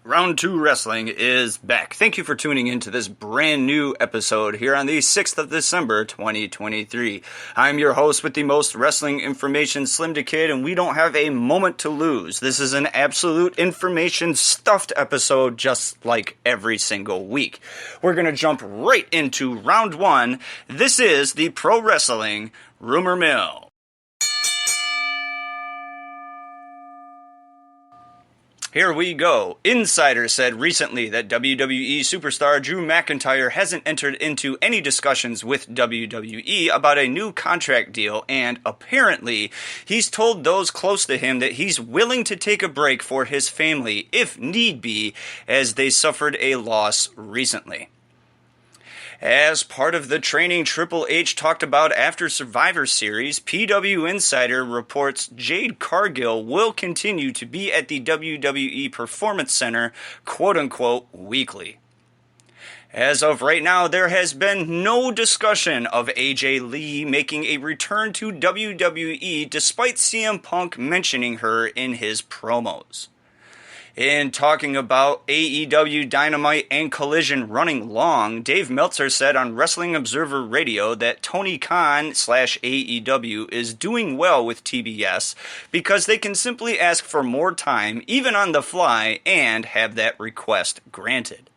Round 2 Wrestling is back. Thank you for tuning in to this brand new episode here on the 6th of December, 2023. I'm your host with the most wrestling information, SlimmDa KID, and we don't have a moment to lose. This is an absolute information-stuffed episode just like every single week. We're going to jump right into Round 1. This is the Pro Wrestling Rumor Mill. Here we go. Insider said recently that WWE superstar Drew McIntyre hasn't entered into any discussions with WWE about a new contract deal, and apparently he's told those close to him that he's willing to take a break for his family if need be, as they suffered a loss recently. As part of the training Triple H talked about after Survivor Series, PW Insider reports Jade Cargill will continue to be at the WWE Performance Center, quote-unquote, weekly. As of right now, there has been no discussion of AJ Lee making a return to WWE despite CM Punk mentioning her in his promos. In talking about AEW Dynamite and Collision running long, Dave Meltzer said on Wrestling Observer Radio that Tony Khan / AEW is doing well with TBS because they can simply ask for more time, even on the fly, and have that request granted.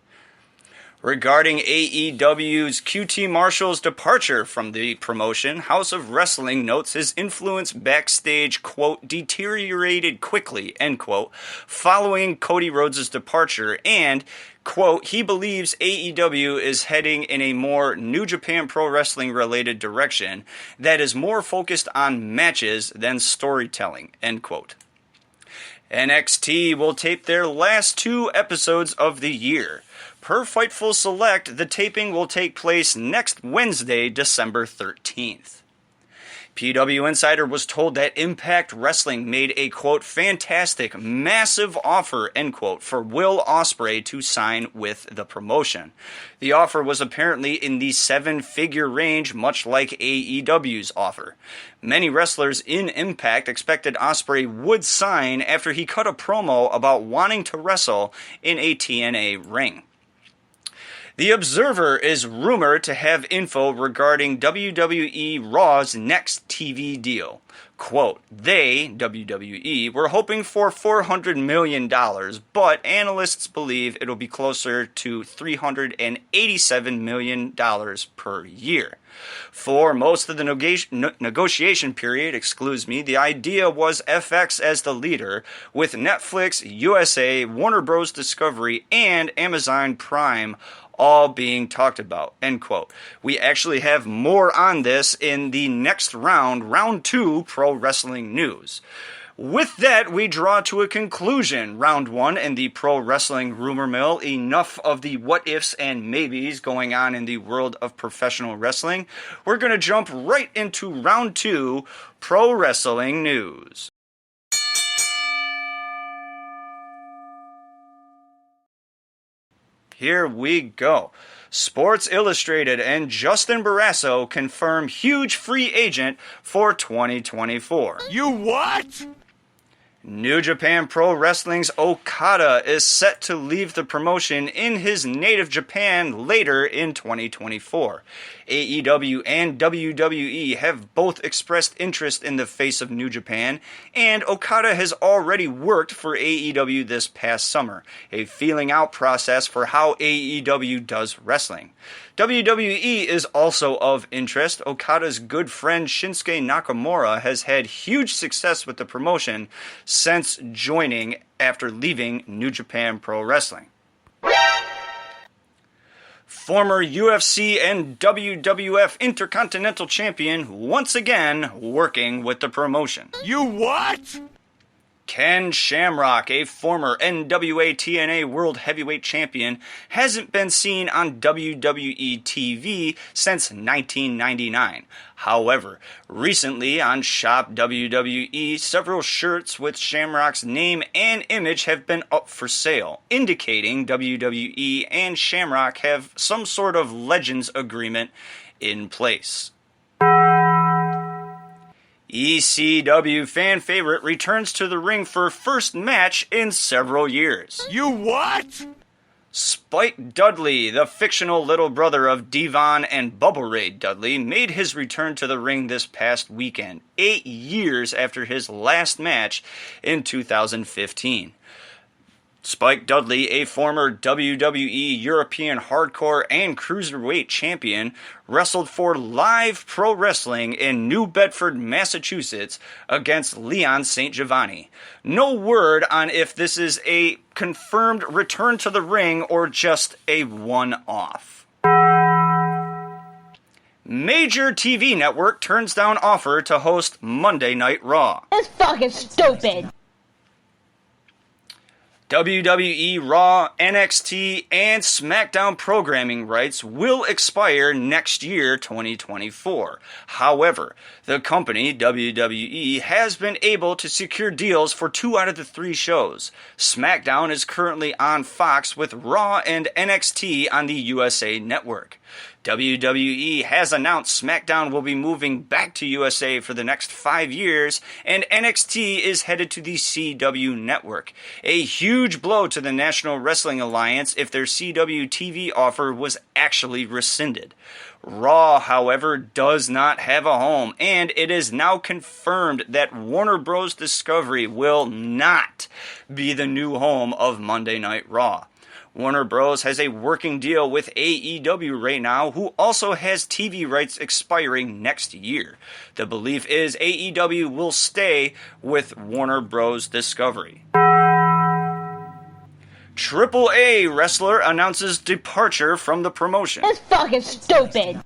Regarding AEW's QT Marshall's departure from the promotion, House of Wrestling notes his influence backstage, quote, deteriorated quickly, end quote, following Cody Rhodes' departure, and, quote, he believes AEW is heading in a more New Japan Pro Wrestling related direction that is more focused on matches than storytelling, end quote. NXT will tape their last 2 episodes of the year. Per Fightful Select, the taping will take place next Wednesday, December 13th. PW Insider was told that Impact Wrestling made a, quote, fantastic, massive offer, end quote, for Will Ospreay to sign with the promotion. The offer was apparently in the 7-figure range, much like AEW's offer. Many wrestlers in Impact expected Ospreay would sign after he cut a promo about wanting to wrestle in a TNA ring. The Observer is rumored to have info regarding WWE Raw's next TV deal. Quote, they, WWE, were hoping for $400 million, but analysts believe it'll be closer to $387 million per year. For most of the negotiation period, the idea was FX as the leader, with Netflix, USA, Warner Bros. Discovery, and Amazon Prime all being talked about, end quote. We actually have more on this in the next round, Round 2 Pro Wrestling News. With that, we draw to a conclusion Round 1 in the Pro Wrestling Rumor Mill. Enough of the what-ifs and maybes going on in the world of professional wrestling. We're going to jump right into Round 2 Pro Wrestling News. Here we go. Sports Illustrated and Justin Barrasso confirm huge free agent for 2024. You what? New Japan Pro Wrestling's Okada is set to leave the promotion in his native Japan later in 2024. AEW and WWE have both expressed interest in the face of New Japan, and Okada has already worked for AEW this past summer, a feeling out process for how AEW does wrestling. WWE is also of interest. Okada's good friend Shinsuke Nakamura has had huge success with the promotion since joining after leaving New Japan Pro Wrestling. Former UFC and WWF Intercontinental Champion once again working with the promotion. You what? Ken Shamrock, a former NWA TNA World Heavyweight Champion, hasn't been seen on WWE TV since 1999. However, recently on Shop WWE, several shirts with Shamrock's name and image have been up for sale, indicating WWE and Shamrock have some sort of Legends agreement in place. ECW fan favorite returns to the ring for first match in several years. You what? Spike Dudley, the fictional little brother of Devon and Bubba Ray Dudley, made his return to the ring this past weekend, 8 years after his last match in 2015. Spike Dudley, a former WWE European Hardcore and Cruiserweight champion, wrestled for Live Pro Wrestling in New Bedford, Massachusetts against Leon St. Giovanni. No word on if this is a confirmed return to the ring or just a one-off. Major TV network turns down offer to host Monday Night Raw. That's fucking stupid. WWE Raw, NXT, and SmackDown programming rights will expire next year, 2024. However, the company, WWE, has been able to secure deals for 2 out of the 3 shows. SmackDown is currently on Fox with Raw and NXT on the USA Network. WWE has announced SmackDown will be moving back to USA for the next 5 years, and NXT is headed to the CW network. A huge blow to the National Wrestling Alliance if their CW TV offer was actually rescinded. Raw, however, does not have a home, and it is now confirmed that Warner Bros. Discovery will not be the new home of Monday Night Raw. Warner Bros. Has a working deal with AEW right now, who also has TV rights expiring next year. The belief is AEW will stay with Warner Bros. Discovery. AAA wrestler announces departure from the promotion. That's fucking stupid.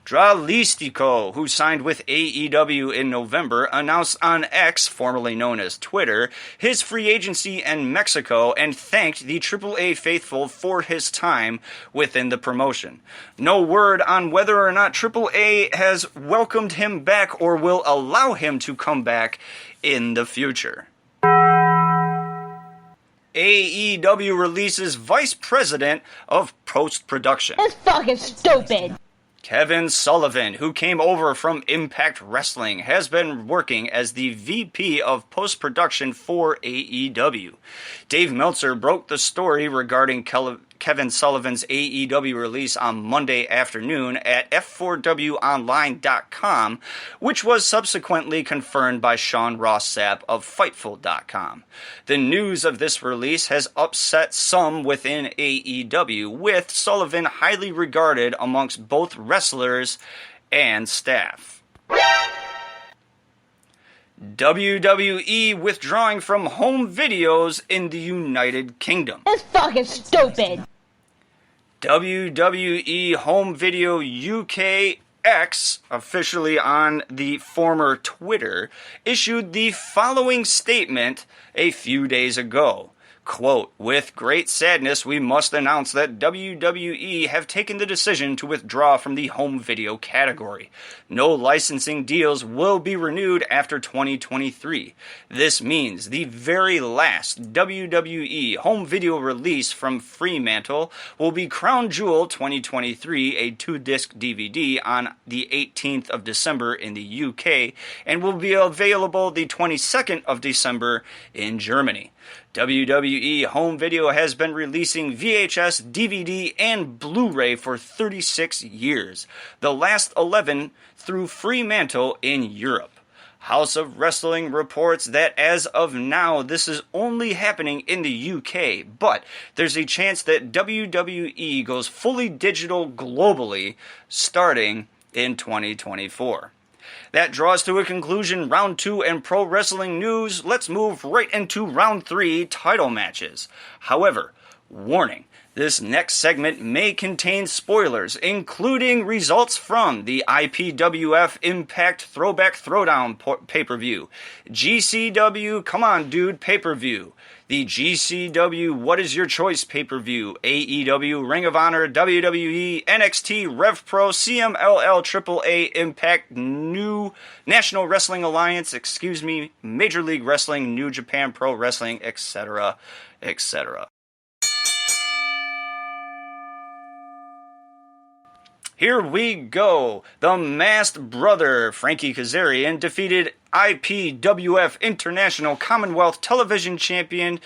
Dralistico, who signed with AEW in November, announced on X, formerly known as Twitter, his free agency in Mexico and thanked the AAA faithful for his time within the promotion. No word on whether or not AAA has welcomed him back or will allow him to come back in the future. AEW releases Vice President of Post-Production. That's fucking stupid. Kevin Sullivan, who came over from Impact Wrestling, has been working as the VP of post-production for AEW. Dave Meltzer broke the story regarding Kevin Sullivan's AEW release on Monday afternoon at F4WOnline.com, which was subsequently confirmed by Sean Ross Sapp of Fightful.com. The news of this release has upset some within AEW, with Sullivan highly regarded amongst both wrestlers and staff. WWE withdrawing from home videos in the United Kingdom. That's fucking stupid. WWE Home Video UKX, officially on the former Twitter, issued the following statement a few days ago. Quote, "With great sadness, we must announce that WWE have taken the decision to withdraw from the home video category. No licensing deals will be renewed after 2023. This means the very last WWE home video release from Fremantle will be Crown Jewel 2023, a 2-disc DVD on the 18th of December in the UK, and will be available the 22nd of December in Germany. WWE Home Video has been releasing VHS, DVD, and Blu-ray for 36 years, the last 11 through Fremantle in Europe. House of Wrestling reports that as of now, this is only happening in the UK, but there's a chance that WWE goes fully digital globally starting in 2024. That draws to a conclusion round 2 in pro wrestling news. Let's move right into round 3 title matches. However, warning, this next segment may contain spoilers, including results from the IPWF Impact Throwback Throwdown pay-per-view, GCW Come On Dude pay-per-view, the GCW What Is Your Choice pay-per-view, AEW Ring of Honor, WWE, NXT, RevPro, CMLL, AAA, Impact, New National Wrestling Alliance, Major League Wrestling, New Japan Pro Wrestling, etc., etc. Here we go. The masked brother, Frankie Kazarian, defeated IPWF International Commonwealth Television Champion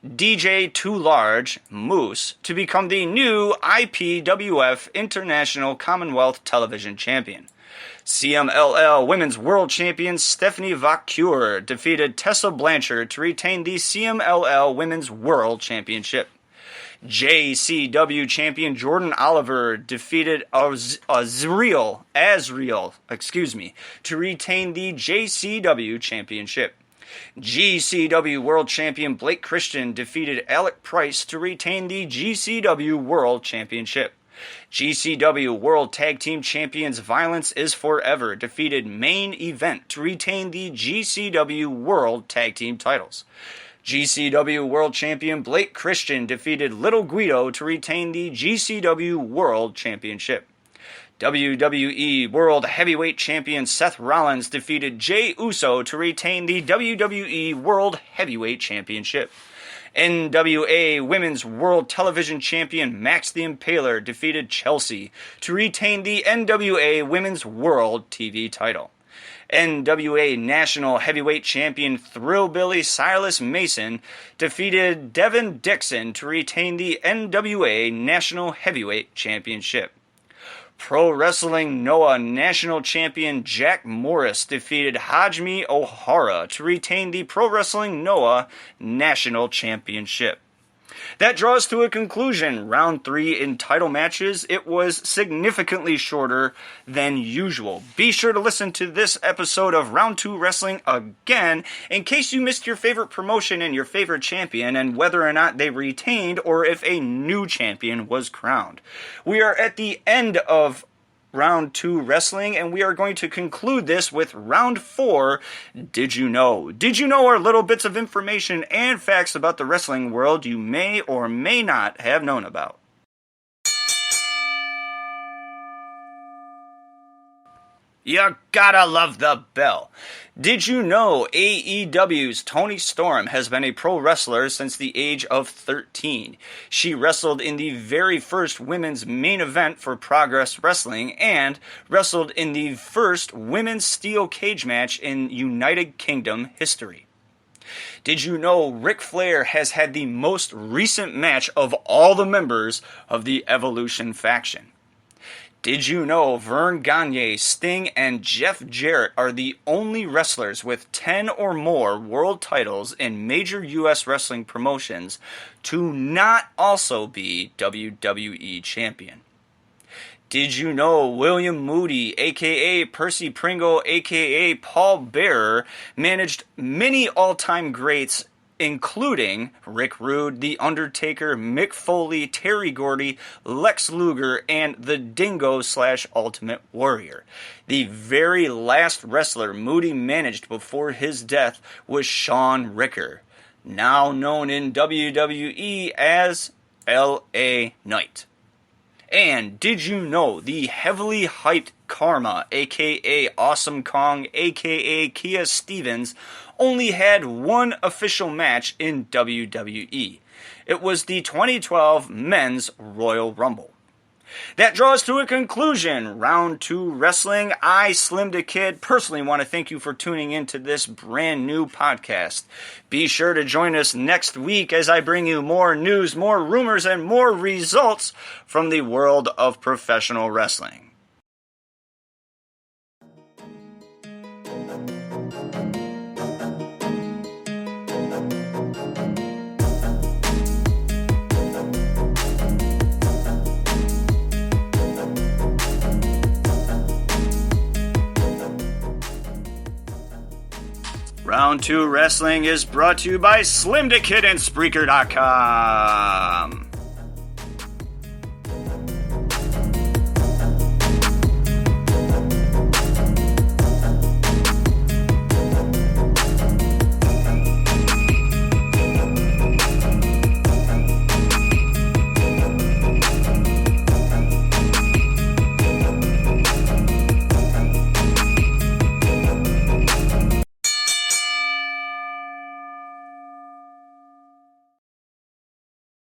DJ Too Large, Moose, to become the new IPWF International Commonwealth Television Champion. CMLL Women's World Champion Stephanie Vaqueur defeated Tessa Blanchard to retain the CMLL Women's World Championship. JCW champion Jordan Oliver defeated Azriel, to retain the JCW championship. GCW World Champion Blake Christian defeated Alec Price to retain the GCW World Championship. GCW World Tag Team Champions Violence is Forever defeated Main Event to retain the GCW World Tag Team titles. GCW World Champion Blake Christian defeated Little Guido to retain the GCW World Championship. WWE World Heavyweight Champion Seth Rollins defeated Jey Uso to retain the WWE World Heavyweight Championship. NWA Women's World Television Champion Max the Impaler defeated Chelsea to retain the NWA Women's World TV title. NWA National Heavyweight Champion Thrillbilly Silas Mason defeated Devin Dixon to retain the NWA National Heavyweight Championship. Pro Wrestling Noah National Champion Jack Morris defeated Hajime Ohara to retain the Pro Wrestling Noah National Championship. That draws to a conclusion. Round 3 in title matches, it was significantly shorter than usual. Be sure to listen to this episode of Round 2 Wrestling again in case you missed your favorite promotion and your favorite champion and whether or not they retained or if a new champion was crowned. We are at the end of Round 2 Wrestling, and we are going to conclude this with Round 4, Did You Know? Did you know are little bits of information and facts about the wrestling world you may or may not have known about. You gotta love the bell. Did you know AEW's Toni Storm has been a pro wrestler since the age of 13? She wrestled in the very first women's main event for Progress Wrestling and wrestled in the first women's steel cage match in United Kingdom history. Did you know Ric Flair has had the most recent match of all the members of the Evolution faction? Did you know Vern Gagne, Sting, and Jeff Jarrett are the only wrestlers with 10 or more world titles in major U.S. wrestling promotions to not also be WWE champion? Did you know William Moody, a.k.a. Percy Pringle, a.k.a. Paul Bearer, managed many all-time greats including Rick Rude, The Undertaker, Mick Foley, Terry Gordy, Lex Luger, and the Dingo/Ultimate Warrior. The very last wrestler Moody managed before his death was Shawn Ricker, now known in WWE as L.A. Knight. And did you know the heavily hyped Karma, a.k.a. Awesome Kong, a.k.a. Kia Stevens, only had one official match in WWE. It was the 2012 Men's Royal Rumble. That draws to a conclusion. Round 2 Wrestling. I, SlimmDa KID, personally want to thank you for tuning into this brand new podcast. Be sure to join us next week as I bring you more news, more rumors, and more results from the world of professional wrestling. Round 2 Wrestling is brought to you by SlimmDa KID and Spreaker.com.